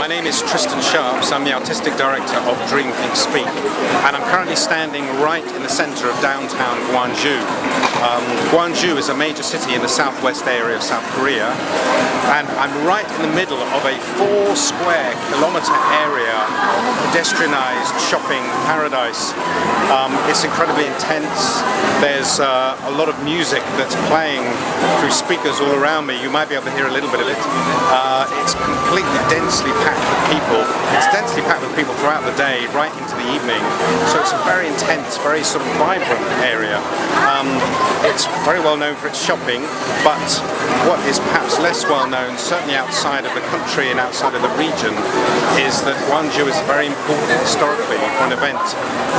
My name is Tristan Sharps. I'm the Artistic Director of Dream, Think, Speak, and I'm currently standing right in the center of downtown Gwangju. Gwangju is a major city in the southwest area of South Korea, and I'm right in the middle of a 4 square kilometer area of pedestrianized shopping paradise. It's incredibly intense. There's a lot of music that's playing through speakers all around me. You might be able to hear a little bit of it. It's completely densely packed with people. It's densely packed with people throughout the day, right into the evening. So it's a very intense, very sort of vibrant area. It's very well known for its shopping, but what is perhaps less well known, certainly outside of the country and outside of the region, is that Gwangju is very important historically for an event,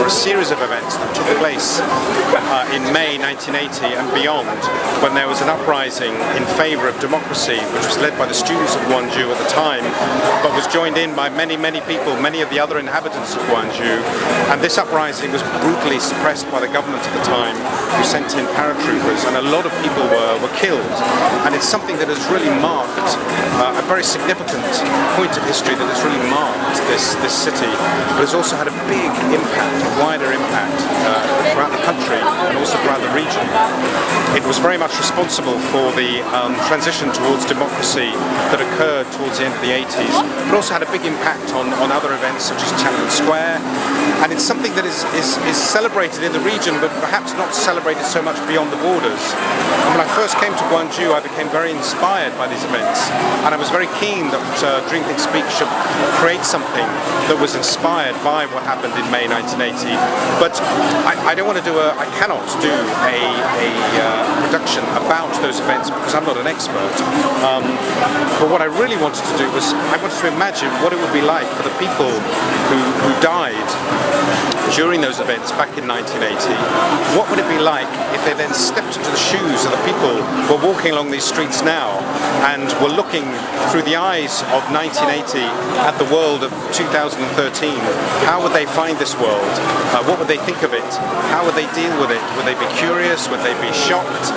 or a series of events that took place in May 1980 and beyond, when there was an uprising in favor of democracy, which was led by the students of Gwangju at the time, but was joined in by many people, many of the other inhabitants of Gwangju. And this uprising was brutally suppressed by the government at the time, who sent in paratroopers, and a lot of people were killed. And it's something that has really marked a very significant point of history that has really marked this city, but has also had a big impact, a wider impact throughout the country and also throughout the region. It was very much responsible for the transition towards democracy that occurred towards the end of the 80s, but also had a big impact on other events such as Tiananmen Square. And it's something that is celebrated in the region, but perhaps not celebrated so much beyond the borders. And when I first came to Gwangju, I became very inspired by these events, and I was very keen that Dream, Think, Speak should create something that was inspired by what happened in May 1980. But I cannot do a production about those events because I'm not an expert. But what I really wanted to do was, I wanted to imagine what it would be like for the people who died during those events back in 1980. What would it be like if they then stepped into the shoes of the people who are walking along these streets now and were looking through the eyes of 1980 at the world of 2013? How would they find this world? What would they think of it? How would they deal with it? Would they be curious? Would they be shocked?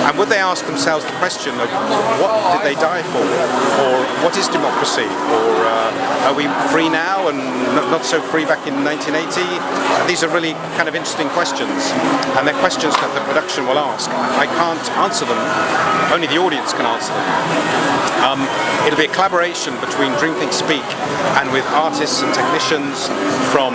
And would they ask themselves the question of what did they die for? Or what is democracy? Or are we free now and not so free back in 1980? These are really kind of interesting questions, and they're questions that the production will ask. I can't answer them, only the audience can answer them. It'll be a collaboration between Dream, Think, Speak and with artists and technicians from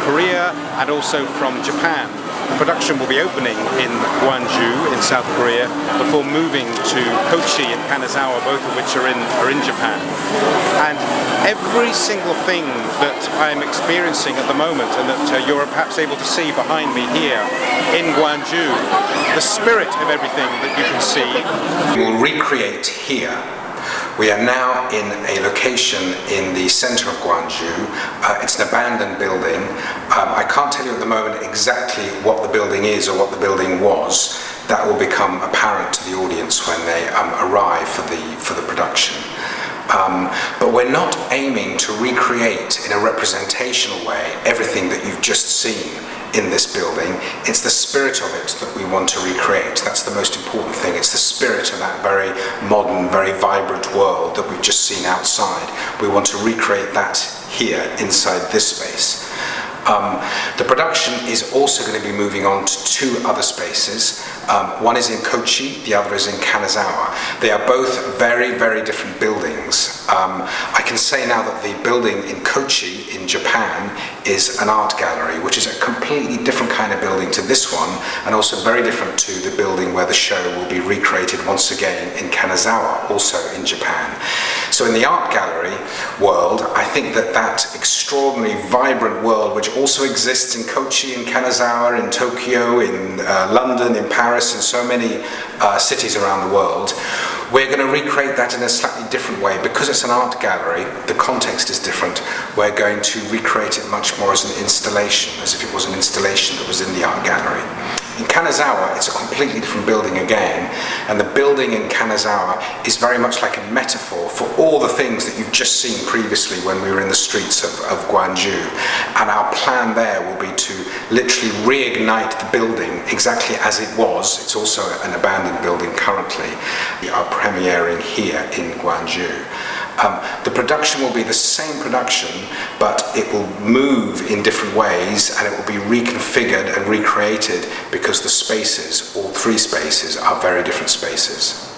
Korea and also from Japan. The production will be opening in Gwangju in South Korea before moving to Kochi and Kanazawa, both of which are in Japan. And every single thing that I'm experiencing at the moment, and that you're perhaps able to see behind me here in Gwangju, the spirit of everything that you can see, we'll recreate here. We are now in a location in the center of Gwangju. It's an abandoned building. I can't tell you at the moment exactly what the building is or what the building was. That will become apparent to the audience when they arrive for the production. But we're not aiming to recreate in a representational way everything that you've just seen in this building. It's the spirit of it that we want to recreate. That's the most important thing. It's the spirit of that very modern, very vibrant world that we've just seen outside. We want to recreate that here, inside this space. The production is also going to be moving on to 2 other spaces. One is in Kochi, the other is in Kanazawa. They are both very, very different buildings. I can say now that the building in Kochi in Japan is an art gallery, which is a completely different kind of building to this one, and also very different to the building where the show will be recreated once again in Kanazawa, also in Japan. So in the art gallery world, I think that extraordinary, vibrant world, which also exists in Kochi, in Kanazawa, in Tokyo, in London, in Paris, and so many cities around the world, we're going to recreate that in a slightly different way. Because it's an art gallery, the context is different. We're going to recreate it much more as an installation, as if it was an installation that was in the art gallery. In Kanazawa, it's a completely different building again, and the building in Kanazawa is very much like a metaphor for all the things that you've just seen previously when we were in the streets of Gwangju. And our plan there will be to literally reignite the building exactly as it was. It's also an abandoned building currently. We are premiering here in Gwangju. The production will be the same production, but it will move in different ways and it will be reconfigured and recreated because the spaces, all three spaces, are very different spaces.